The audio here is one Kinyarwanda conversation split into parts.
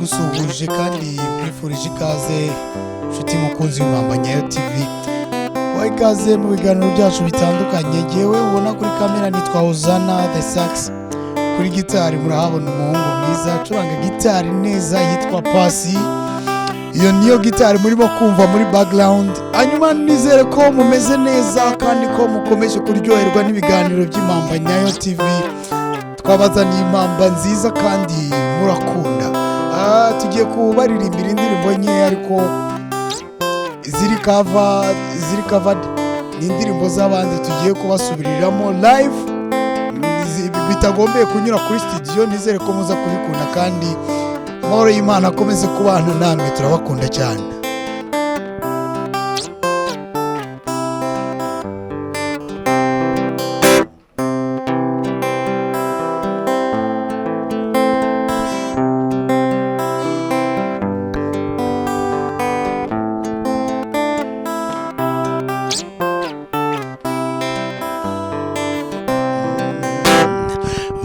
musuhuje kandi mwifurije ikaze nshuti mukunzi w'Imambanyayo TV. Waha ikaze mu biganiro byacu bitandukanye. Jyewe ubona kuri kamera nitwa Hosanna the Sax. Kuri gitari murahabona umuhungu mwiza acuranga gitari neza yitwa Pasi. Iyo niyo gitari murimo kumva muri background. Hanyuma nizere ko mumeze neza kandi ko mukomeje kuryoherwa n'ibiganiro by'Imambanyayo TV. Twabazaniye impamba nziza kandi murakunda. Tugiye kubaririmbira indirimbo nke ariko ziri covered ni indirimbo z'abandi tugiye kubasubiriramo live bitagombeye kunyura kuri studio. Nizere ko muza kubikunda kandi amahoro y'Imana akomeze kubana namwe, turabakunda cyane.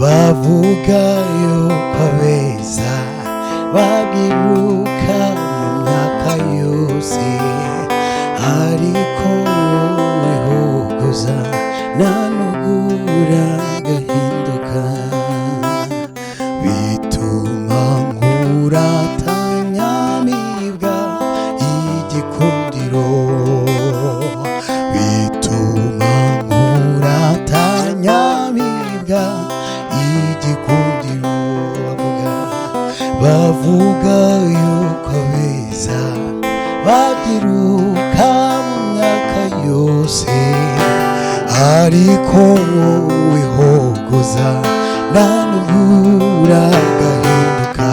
Bavuga yuko abeza bagiruka mu myaka yose, ariko wowe hogoza nanugura gahinduka, bituma nkuratanyamibwa igikundiro, bituma nkuratanyamibwa igikundiro. Bavuga yuko abeza bagiruka mu myaka yose, ariko wowe hogoza nanubura gahinduka,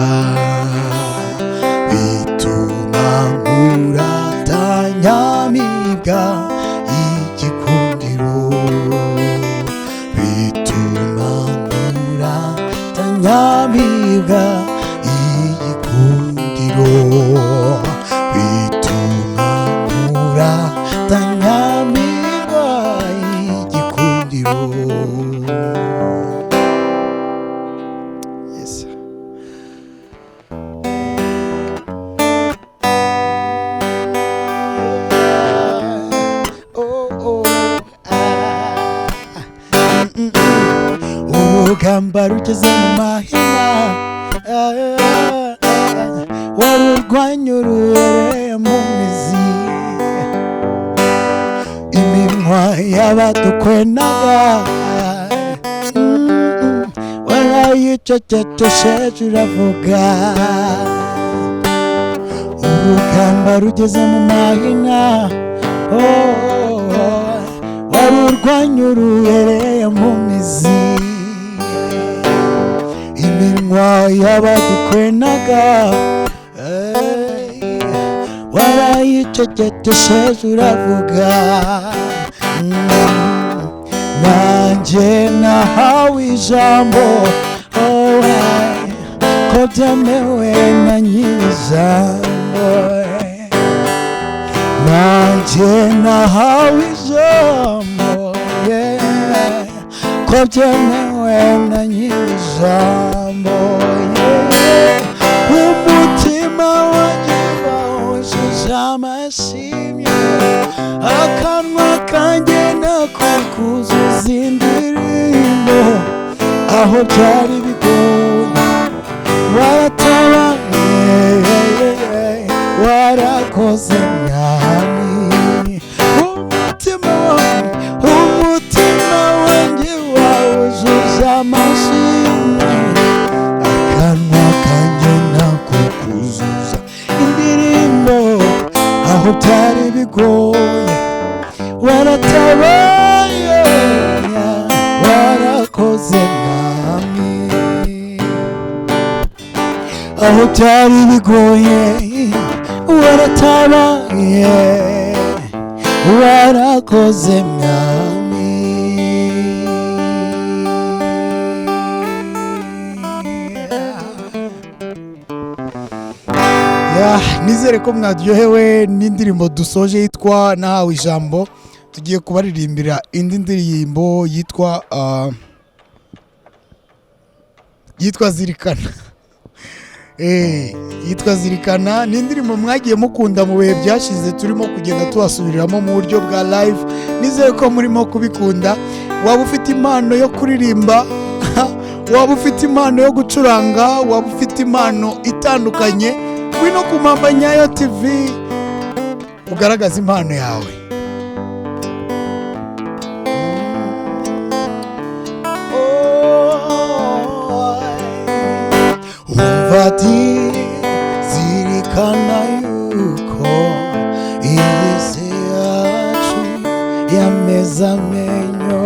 bituma nkuratanyamibwa igikundiro, bituma nkuratanyamibwa igikundiro, bituma nkuratanyamibwa igikundiro. Yes. Urugamba rugeze mu mahina, warurwanya uruhereye mu mizi, iminwa y'abadukwenaga warayicecekesheje uravuga. Urugamba rugeze mu mahina, warurwanya uruhereye mu mizi, iminwa y'abadukwenaga warayicecekesheje uravuga. Nanjye nahawe ijambo ko byemewe na nyir'ijambo, nanjye nahawe ijambo ko byemewe na nyir'ijambo. Umutima wanjye wawuzuza amashimwe, akanwa kanjye nako kuzuza indirimbo. Aho byari bigoye waratabaye, warakoze mwami. Umutima wanjye wawuzuza amashimwe, akanwa kanjye nako kuzuza indirimbo. Aho byari bigoye waratabaye, warakoze mwami. Aho byari bigoye waratabaye, warakoze mwami. Nizere ko mwaryohewe n'indirimbo dusoje yitwa Nahawe Ijambo. Tugiye kubaririmbira indi ndirimbo yitwa Zirikana. yitwa Zirikana. Ni indirimbo mwagiye mukunda mu bihe byashize, turimo kugenda tubasubiriramo mu buryo bwa live. Nizeye ko murimo kubikunda. Waba ufite impano yo kuririmba, waba ufite impano yo gucuranga, waba ufite impano itandukanye, ngwino ku Mamba Nyayo TV ugaragaza impano yawe. Umvati zirikana yuko iyi si yacu yameze amenyo,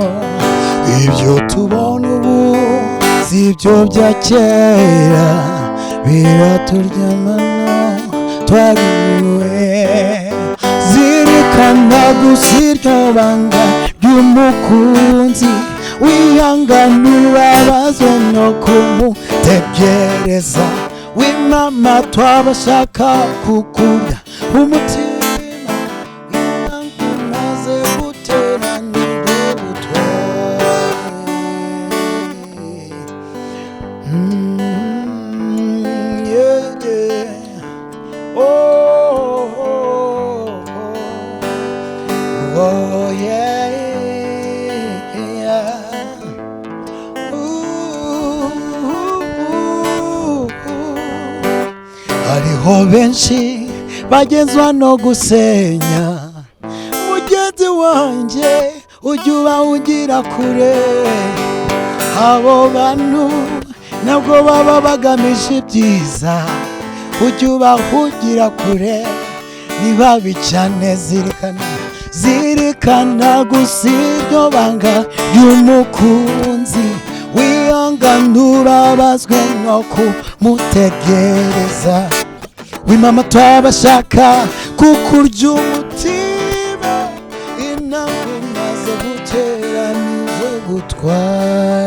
ibyo tubona ubu si byo bya kera, biraturyamana twariwe. Zirikana gusa iryo banga ry'umukunzi, wihanganira abazwe no kumutegereza. Wimama twabashaka kukurya umutima, intango maze guteranira ubutware. Oh, oh, oh, oh, yeah, yeah. Hariho benshi bagenzwa no gusenya, mugenzi wanjye ujya ubawugira kure. Abo bantu nabwo baba bagamije ibyiza, ujya ubahugira kure, ni babi cyane. Zirikana gusa iryo banga ry'umukunzi, wihanganira abazwe no kumutegereza. Wimama twabashaka kukurya umutima, intango maze guteranije gutwara.